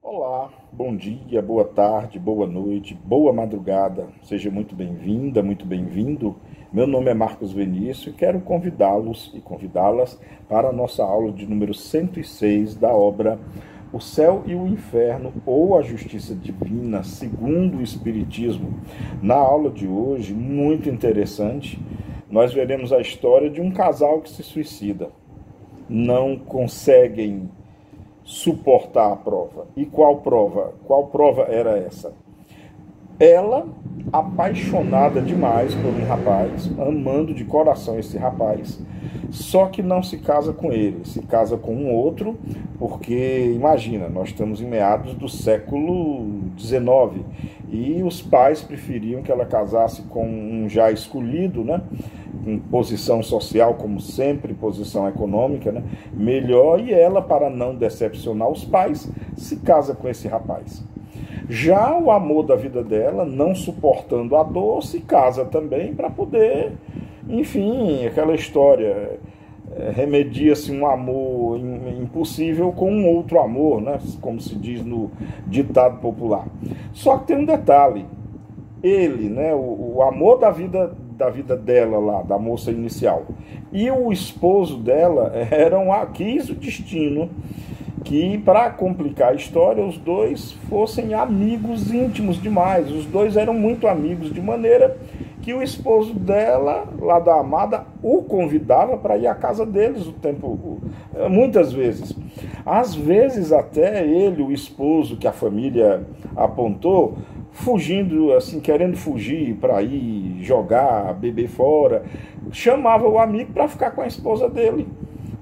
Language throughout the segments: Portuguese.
Olá, bom dia, boa tarde, boa noite, boa madrugada. Seja muito bem-vinda, muito bem-vindo. Meu nome é Marcos Vinícius e quero convidá-los e convidá-las para a nossa aula de número 106 da obra O Céu e o Inferno ou a Justiça Divina segundo o Espiritismo. Na aula de hoje, muito interessante, nós veremos a história de um casal que se suicida. Não conseguem suportar a prova. E qual prova? Qual prova era essa? Ela, apaixonada demais por um rapaz, amando de coração esse rapaz, só que não se casa com ele, se casa com um outro, porque, imagina, nós estamos em meados do século XIX, e os pais preferiam que ela casasse com um já escolhido, né? Em posição social, como sempre, posição econômica, né? Melhor, e ela, para não decepcionar os pais, se casa com esse rapaz. Já o amor da vida dela, não suportando a dor, se casa também para poder, enfim, aquela história, remedia-se um amor impossível com um outro amor, né? Como se diz no ditado popular. Só que tem um detalhe, ele, né, o amor da vida dela lá, da moça inicial, e o esposo dela quis o destino que, para complicar a história, os dois fossem amigos íntimos demais. Os dois eram muito amigos, de maneira que o esposo dela, lá da amada, o convidava para ir à casa deles muitas vezes. Às vezes até ele, o esposo que a família apontou, fugindo, assim, querendo fugir para ir jogar, beber fora, chamava o amigo para ficar com a esposa dele,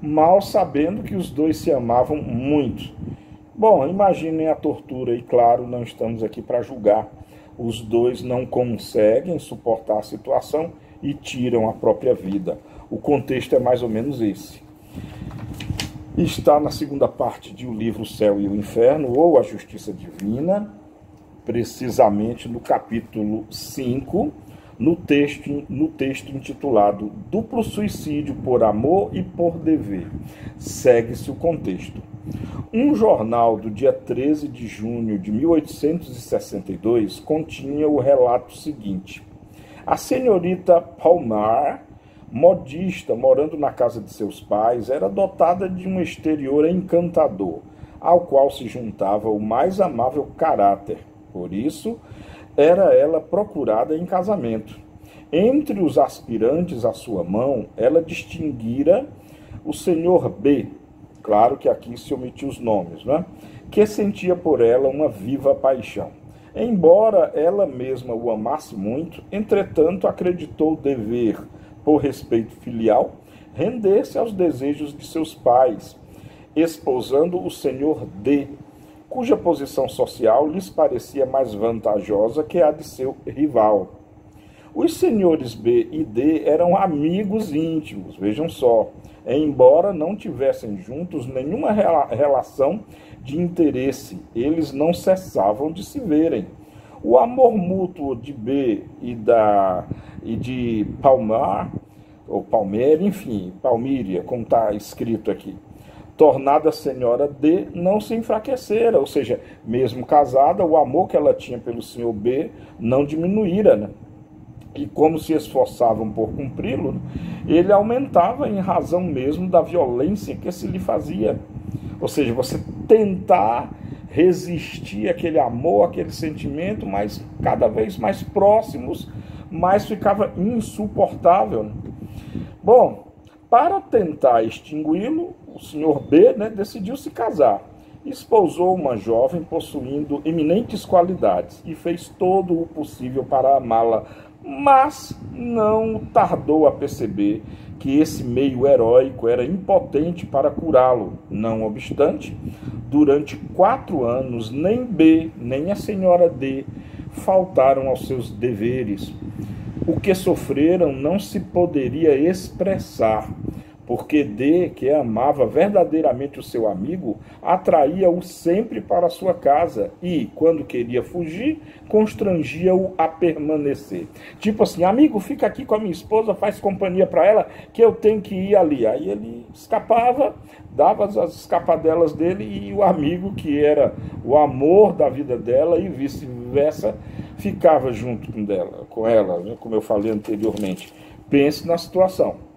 mal sabendo que os dois se amavam muito. Bom, imaginem a tortura, e claro, não estamos aqui para julgar. Os dois não conseguem suportar a situação e tiram a própria vida. O contexto é mais ou menos esse. Está na segunda parte do livro O Céu e o Inferno, ou a Justiça Divina, precisamente no capítulo 5, no texto intitulado Duplo Suicídio por Amor e por Dever. Segue-se o contexto. Um jornal do dia 13 de junho de 1862 continha o relato seguinte: a senhorita Palmar, modista, morando na casa de seus pais, era dotada de um exterior encantador, ao qual se juntava o mais amável caráter. Por isso, era ela procurada em casamento. Entre os aspirantes à sua mão, ela distinguira o senhor B, claro que aqui se omitiu os nomes, né? Que sentia por ela uma viva paixão. Embora ela mesma o amasse muito, entretanto acreditou dever, por respeito filial, render-se aos desejos de seus pais, esposando o senhor D, cuja posição social lhes parecia mais vantajosa que a de seu rival. Os senhores B e D eram amigos íntimos, vejam só, embora não tivessem juntos nenhuma relação de interesse, eles não cessavam de se verem. O amor mútuo de B e de Palmar, ou Palmeira, enfim, Palmíria, como está escrito aqui, tornada a senhora D, não se enfraquecera, ou seja, mesmo casada, o amor que ela tinha pelo senhor B não diminuíra, né? E como se esforçavam por cumpri-lo, ele aumentava em razão mesmo da violência que se lhe fazia. Ou seja, você tentar resistir àquele amor, àquele sentimento, mas cada vez mais próximos, mais ficava insuportável. Bom, para tentar extingui-lo, o senhor B, né, decidiu se casar. Esposou uma jovem possuindo eminentes qualidades e fez todo o possível para amá-la, mas não tardou a perceber que esse meio heróico era impotente para curá-lo. Não obstante, durante 4 anos, nem B, nem a senhora D faltaram aos seus deveres. O que sofreram não se poderia expressar, porque D, que amava verdadeiramente o seu amigo, atraía-o sempre para a sua casa e, quando queria fugir, constrangia-o a permanecer. Tipo assim, amigo, fica aqui com a minha esposa, faz companhia para ela, que eu tenho que ir ali. Aí ele escapava, dava as escapadelas dele e o amigo, que era o amor da vida dela e vice-versa, ficava junto com ela, como eu falei anteriormente. Pense na situação.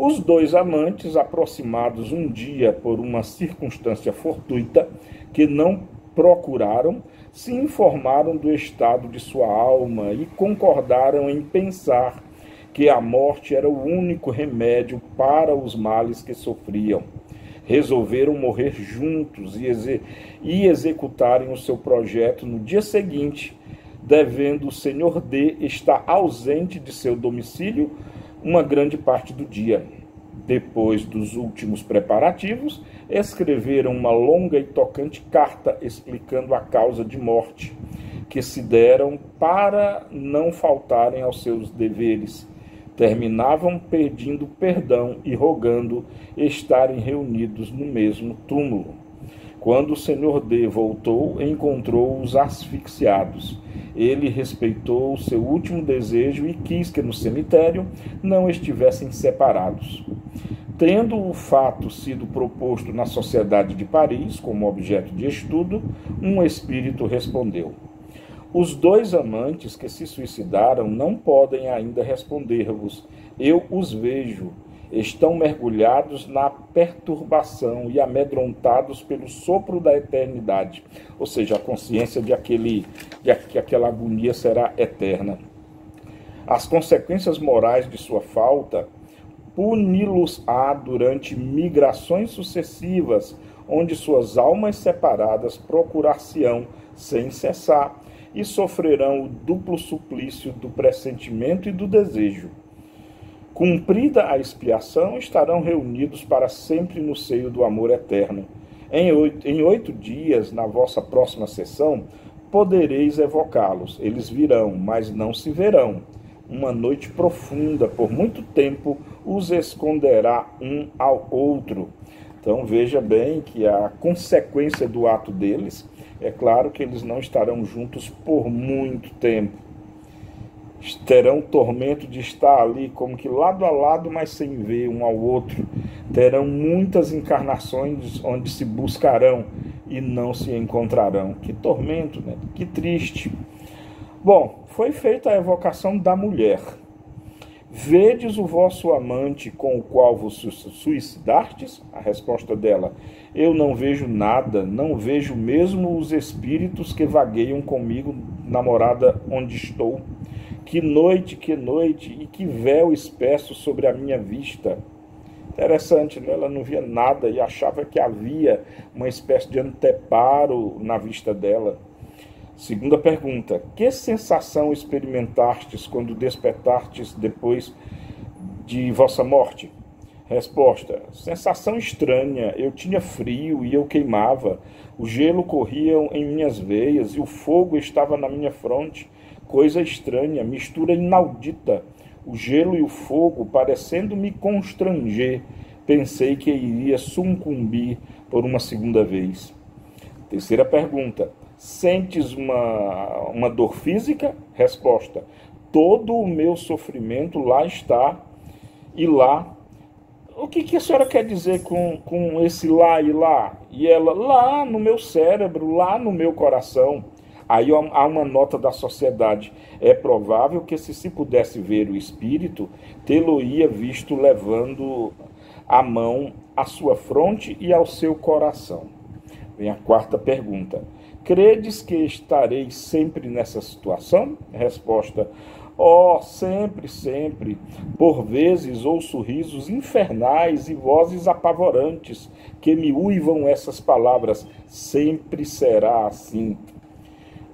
Os dois amantes, aproximados um dia por uma circunstância fortuita que não procuraram, se informaram do estado de sua alma e concordaram em pensar que a morte era o único remédio para os males que sofriam. Resolveram morrer juntos e executarem o seu projeto no dia seguinte, devendo o senhor D estar ausente de seu domicílio uma grande parte do dia. Depois dos últimos preparativos, escreveram uma longa e tocante carta explicando a causa de morte, que se deram para não faltarem aos seus deveres. Terminavam pedindo perdão e rogando estarem reunidos no mesmo túmulo. Quando o senhor D voltou, encontrou-os asfixiados. Ele respeitou o seu último desejo e quis que no cemitério não estivessem separados. Tendo o fato sido proposto na Sociedade de Paris como objeto de estudo, um espírito respondeu: os dois amantes que se suicidaram não podem ainda responder-vos. Eu os vejo. Estão mergulhados na perturbação e amedrontados pelo sopro da eternidade, ou seja, a consciência de que aquela agonia será eterna. As consequências morais de sua falta puni-los-á durante migrações sucessivas, onde suas almas separadas procurar-se-ão sem cessar e sofrerão o duplo suplício do pressentimento e do desejo. Cumprida a expiação, estarão reunidos para sempre no seio do amor eterno. Em 8 dias, na vossa próxima sessão, podereis evocá-los. Eles virão, mas não se verão. Uma noite profunda, por muito tempo, os esconderá um ao outro. Então veja bem que a consequência do ato deles, é claro que eles não estarão juntos por muito tempo. Terão o tormento de estar ali como que lado a lado, mas sem ver um ao outro. Terão muitas encarnações onde se buscarão e não se encontrarão. Que tormento, né? Que triste. Bom, foi feita a evocação da mulher. Vedes o vosso amante com o qual vos suicidastes? A resposta dela: eu não vejo nada, não vejo mesmo os espíritos que vagueiam comigo na morada onde estou. Que noite, e que véu espesso sobre a minha vista. Interessante, né? Ela não via nada e achava que havia uma espécie de anteparo na vista dela. Segunda pergunta: que sensação experimentastes quando despertastes depois de vossa morte? Resposta: sensação estranha. Eu tinha frio e eu queimava. O gelo corria em minhas veias e o fogo estava na minha fronte. Coisa estranha, mistura inaudita. O gelo e o fogo parecendo me constranger. Pensei que iria sucumbir por uma segunda vez. Terceira pergunta: sentes uma dor física? Resposta: todo o meu sofrimento lá está. E lá, o que a senhora quer dizer com esse lá e lá? E ela: lá no meu cérebro, lá no meu coração. Aí há uma nota da sociedade: é provável que se pudesse ver o espírito, tê-lo-ia visto levando a mão à sua fronte e ao seu coração. Vem a quarta pergunta: credes que estarei sempre nessa situação? Resposta: oh, sempre, sempre. Por vezes ouço risos infernais e vozes apavorantes que me uivam essas palavras: sempre será assim.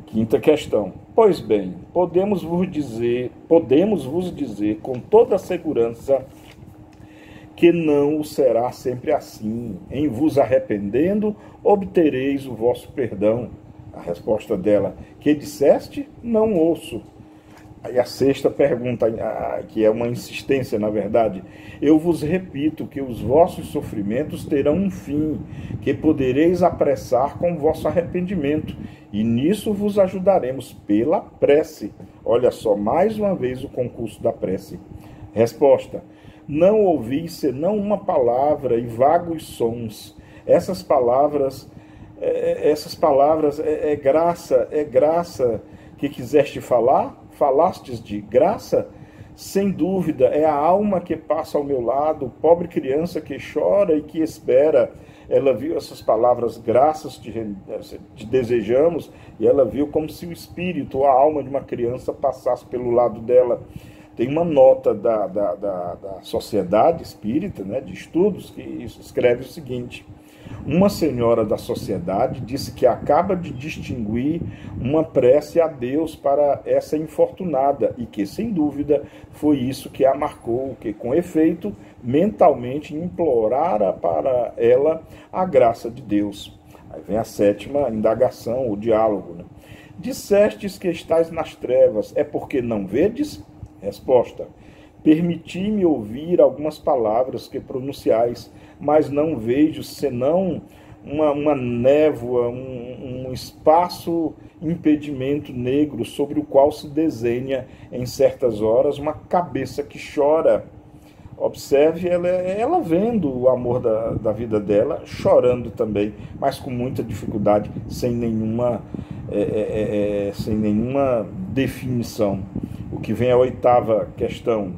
Quinta questão: pois bem, podemos vos dizer com toda a segurança que não o será sempre assim. Em vos arrependendo, obtereis o vosso perdão. A resposta dela: que disseste? Não ouço. E a sexta pergunta, que é uma insistência, na verdade: eu vos repito que os vossos sofrimentos terão um fim, que podereis apressar com o vosso arrependimento, e nisso vos ajudaremos pela prece. Olha só, mais uma vez o concurso da prece. Resposta: não ouvi senão uma palavra e vagos sons. Essas palavras é graça que quiseste falar? Falastes de graça? Sem dúvida, é a alma que passa ao meu lado, pobre criança que chora e que espera. Ela viu essas palavras, graças te desejamos, e ela viu como se o espírito, a alma de uma criança passasse pelo lado dela. Tem uma nota da Sociedade Espírita, né, de Estudos, que escreve o seguinte: uma senhora da sociedade disse que acaba de distinguir uma prece a Deus para essa infortunada e que, sem dúvida, foi isso que a marcou, que, com efeito, mentalmente implorara para ela a graça de Deus. Aí vem a sétima indagação, o diálogo, né? Dissestes que estais nas trevas, é porque não vedes? Resposta: permiti-me ouvir algumas palavras que pronunciais, mas não vejo senão uma névoa, um espaço impedimento negro sobre o qual se desenha em certas horas uma cabeça que chora. Observe, ela vendo o amor da vida dela, chorando também, mas com muita dificuldade, sem nenhuma definição. O que vem a oitava questão: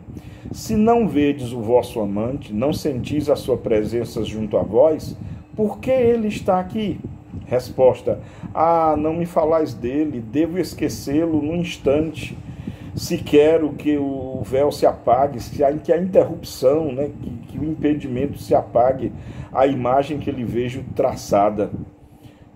se não vedes o vosso amante, não sentis a sua presença junto a vós, por que ele está aqui? Resposta: não me falais dele, devo esquecê-lo num instante. Se quero que o véu se apague, que a interrupção, né, que o impedimento se apague, a imagem que ele vejo traçada.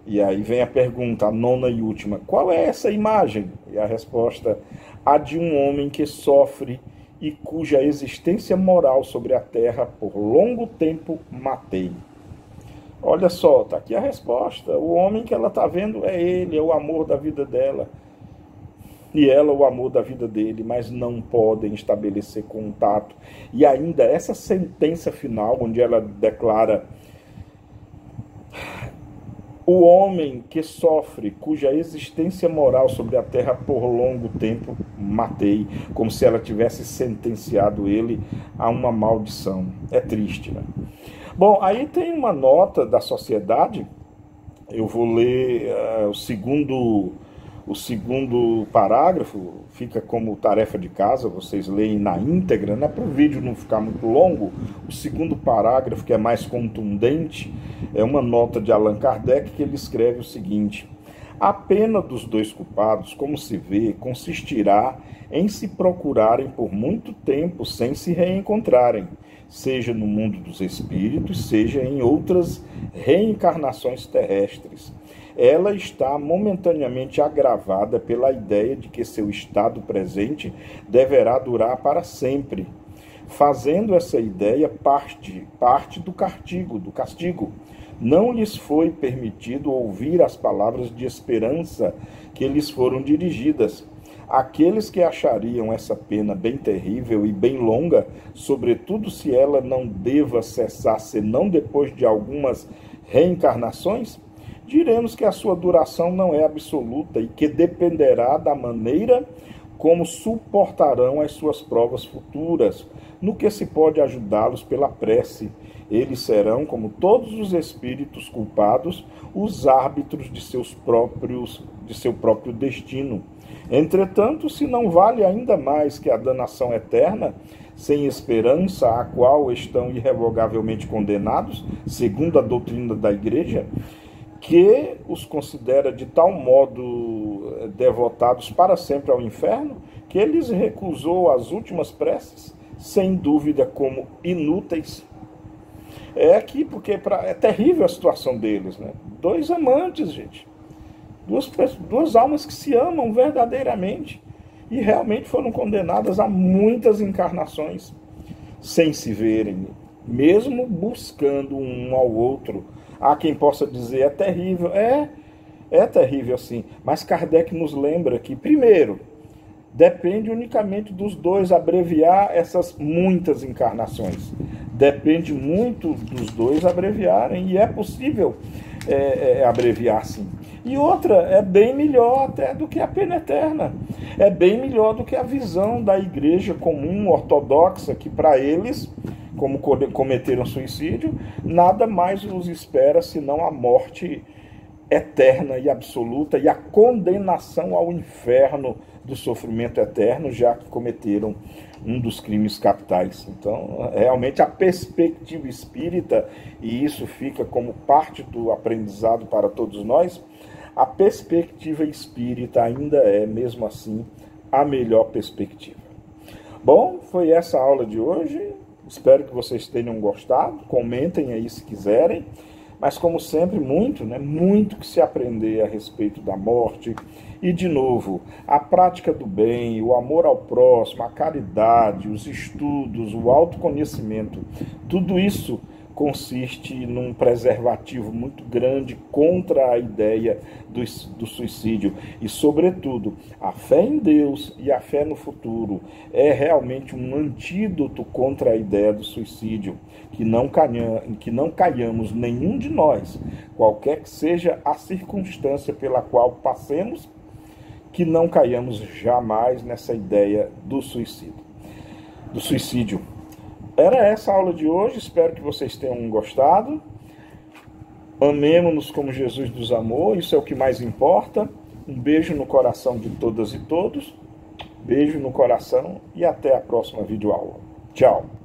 E aí vem a pergunta, a nona e última: qual é essa imagem? E a resposta: a de um homem que sofre e cuja existência moral sobre a terra por longo tempo matei. Olha só, está aqui a resposta. O homem que ela está vendo é ele, é o amor da vida dela. E ela, o amor da vida dele, mas não podem estabelecer contato. E ainda essa sentença final, onde ela declara: o homem que sofre, cuja existência moral sobre a terra por longo tempo matei, como se ela tivesse sentenciado ele a uma maldição. É triste, né? Bom, aí tem uma nota da Sociedade, eu vou ler o segundo parágrafo, fica como tarefa de casa, vocês leem na íntegra, né, para o vídeo não ficar muito longo. O segundo parágrafo, que é mais contundente, é uma nota de Allan Kardec, que ele escreve o seguinte: a pena dos dois culpados, como se vê, consistirá em se procurarem por muito tempo sem se reencontrarem, seja no mundo dos espíritos, seja em outras reencarnações terrestres. Ela está momentaneamente agravada pela ideia de que seu estado presente deverá durar para sempre, fazendo essa ideia parte do castigo. Não lhes foi permitido ouvir as palavras de esperança que lhes foram dirigidas. Aqueles que achariam essa pena bem terrível e bem longa, sobretudo se ela não deva cessar senão depois de algumas reencarnações, diremos que a sua duração não é absoluta e que dependerá da maneira como suportarão as suas provas futuras, no que se pode ajudá-los pela prece. Eles serão, como todos os espíritos culpados, os árbitros de seu próprio destino. Entretanto, se não vale ainda mais que a danação eterna, sem esperança, à qual estão irrevogavelmente condenados, segundo a doutrina da Igreja, que os considera de tal modo devotados para sempre ao inferno, que eles recusou as últimas preces, sem dúvida como inúteis. É aqui porque é terrível a situação deles, né? Dois amantes, gente. Duas almas que se amam verdadeiramente e realmente foram condenadas a muitas encarnações sem se verem, mesmo buscando um ao outro. Há quem possa dizer, é terrível. É terrível sim. Mas Kardec nos lembra que, primeiro, Depende unicamente dos dois abreviar essas muitas encarnações. Depende muito dos dois abreviarem, e é possível abreviar sim. E outra, é bem melhor até do que a pena eterna. É bem melhor do que a visão da igreja comum, ortodoxa, que para eles, como cometeram suicídio, nada mais os espera senão a morte eterna e absoluta e a condenação ao inferno do sofrimento eterno, já que cometeram um dos crimes capitais. Então, realmente a perspectiva espírita, e isso fica como parte do aprendizado para todos nós, a perspectiva espírita ainda é, mesmo assim, a melhor perspectiva. Bom, foi essa a aula de hoje. Espero que vocês tenham gostado. Comentem aí se quiserem. Mas, como sempre, muito que se aprender a respeito da morte. E, de novo, a prática do bem, o amor ao próximo, a caridade, os estudos, o autoconhecimento, tudo isso consiste num preservativo muito grande contra a ideia do suicídio. E, sobretudo, a fé em Deus e a fé no futuro é realmente um antídoto contra a ideia do suicídio. Que não caiamos, nenhum de nós, qualquer que seja a circunstância pela qual passemos, que não caiamos jamais nessa ideia do suicídio. Era essa a aula de hoje, espero que vocês tenham gostado. Amemo-nos como Jesus nos amou, isso é o que mais importa. Um beijo no coração de todas e todos, beijo no coração e até a próxima videoaula. Tchau!